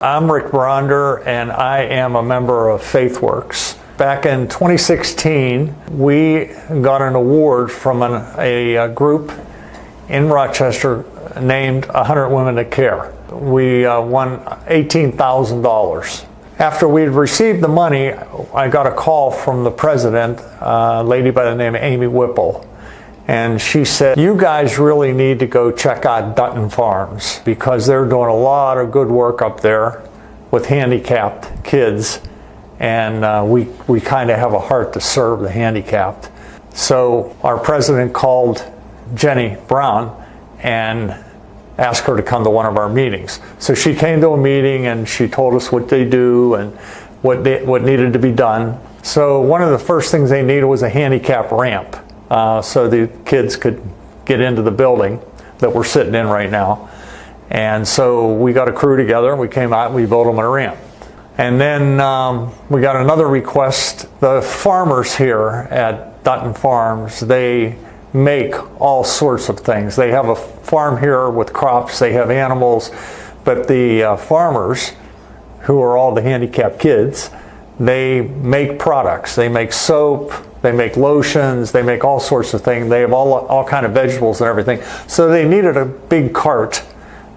I'm Rick Bronder, and I am a member of FaithWorks. Back in 2016, we got an award from a group in Rochester named 100 Women That Care. We won $18,000. After we had received the money, I got a call from the president, a lady by the name of Amy Whipple. And she said, you guys really need to go check out Dutton Farms because they're doing a lot of good work up there with handicapped kids. And we kind of have a heart to serve the handicapped. So our president called Jenny Brown and asked her to come to one of our meetings. So she came to a meeting and she told us what they do and what needed to be done. So one of the first things they needed was a handicap ramp. So the kids could get into the building that we're sitting in right now. And so we got a crew together and we came out and we built them a ramp. And then we got another request. The farmers here at Dutton Farms, they make all sorts of things. They have a farm here with crops, they have animals, but the farmers, who are all the handicapped kids, they make products. They make soap, they make lotions, they make all sorts of things. They have all kind of vegetables and everything. So they needed a big cart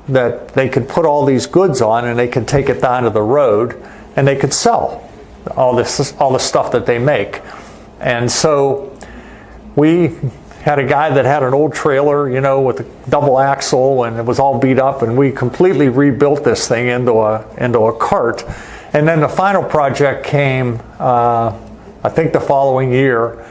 that they could put all these goods on and they could take it down to the road and they could sell all the stuff that they make. And so we had a guy that had an old trailer, you know, with a double axle, and it was all beat up, and we completely rebuilt this thing into a cart. And then the final project came, I think the following year.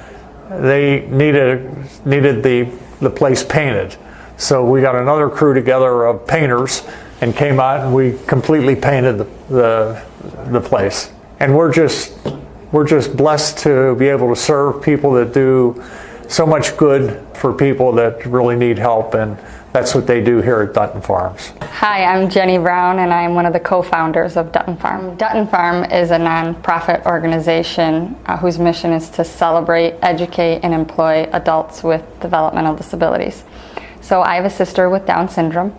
They needed the place painted. So we got another crew together of painters and came out and we completely painted the place. And we're just blessed to be able to serve people that do so much good for people that really need help, and that's what they do here at Dutton Farms. Hi, I'm Jenny Brown, and I'm one of the co-founders of Dutton Farm. Dutton Farm is a non-profit organization whose mission is to celebrate, educate, and employ adults with developmental disabilities. So I have a sister with Down syndrome,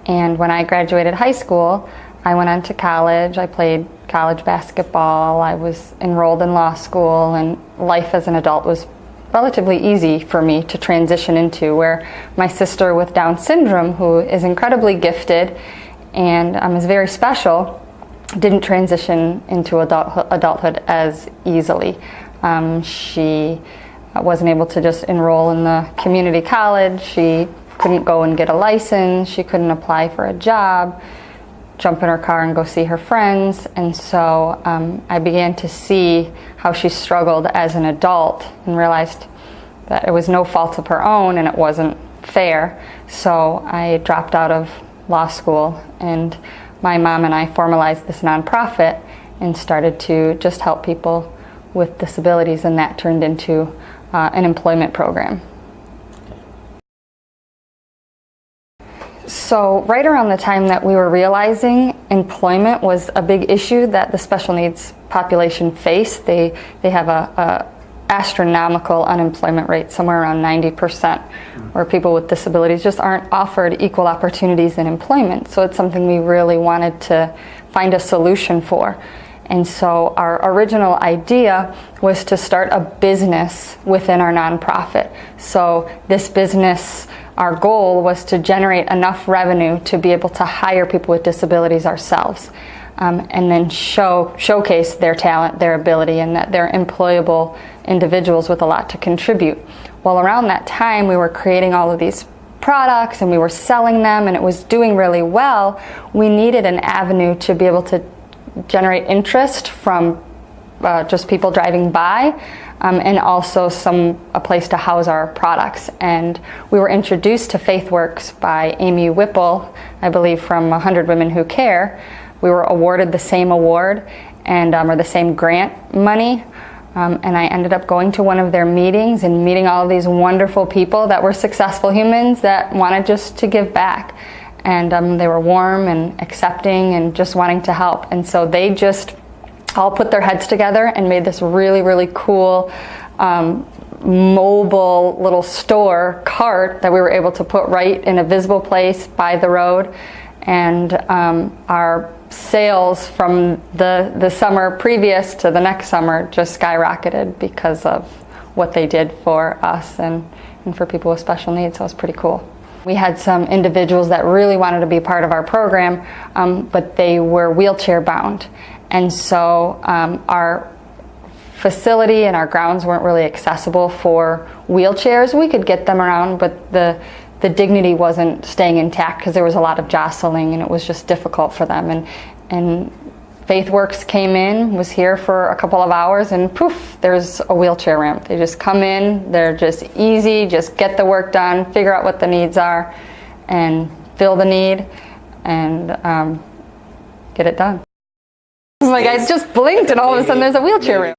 and when I graduated high school, I went on to college. I played college basketball, I was enrolled in law school, and life as an adult was relatively easy for me to transition into, where my sister with Down syndrome, who is incredibly gifted and is very special, didn't transition into adulthood as easily. She wasn't able to just enroll in the community college. She couldn't go and get a license. She couldn't apply for a job, jump in her car and go see her friends. And so I began to see how she struggled as an adult and realized that it was no fault of her own and it wasn't fair. So I dropped out of law school, and my mom and I formalized this nonprofit and started to just help people with disabilities, and that turned into an employment program. So right around the time that we were realizing employment was a big issue that the special needs population faced, they have a astronomical unemployment rate, somewhere around 90%, where people with disabilities just aren't offered equal opportunities in employment. So it's something we really wanted to find a solution for. And so our original idea was to start a business within our nonprofit. So this business, our goal was to generate enough revenue to be able to hire people with disabilities ourselves, and then showcase their talent, their ability, and that they're employable individuals with a lot to contribute. Well, around that time, we were creating all of these products and we were selling them, and it was doing really well. We needed an avenue to be able to generate interest from just people driving by, and also a place to house our products. And we were introduced to FaithWorks by Amy Whipple, I believe from 100 Women Who Care. We were awarded the same award and or the same grant money, and I ended up going to one of their meetings and meeting all of these wonderful people that were successful humans that wanted just to give back. And they were warm and accepting and just wanting to help. And so they just all put their heads together and made this really, really cool mobile little store cart that we were able to put right in a visible place by the road. and our sales from the summer previous to the next summer just skyrocketed because of what they did for us and for people with special needs. So it was pretty cool. We had some individuals that really wanted to be part of our program, but they were wheelchair bound. And so our facility and our grounds weren't really accessible for wheelchairs. We could get them around, but the dignity wasn't staying intact because there was a lot of jostling and it was just difficult for them. And FaithWorks came in, was here for a couple of hours, and poof, there's a wheelchair ramp. They just come in, they're just easy, just get the work done, figure out what the needs are, and fill the need, and get it done. Like I just blinked and all of a sudden there's a wheelchair ramp.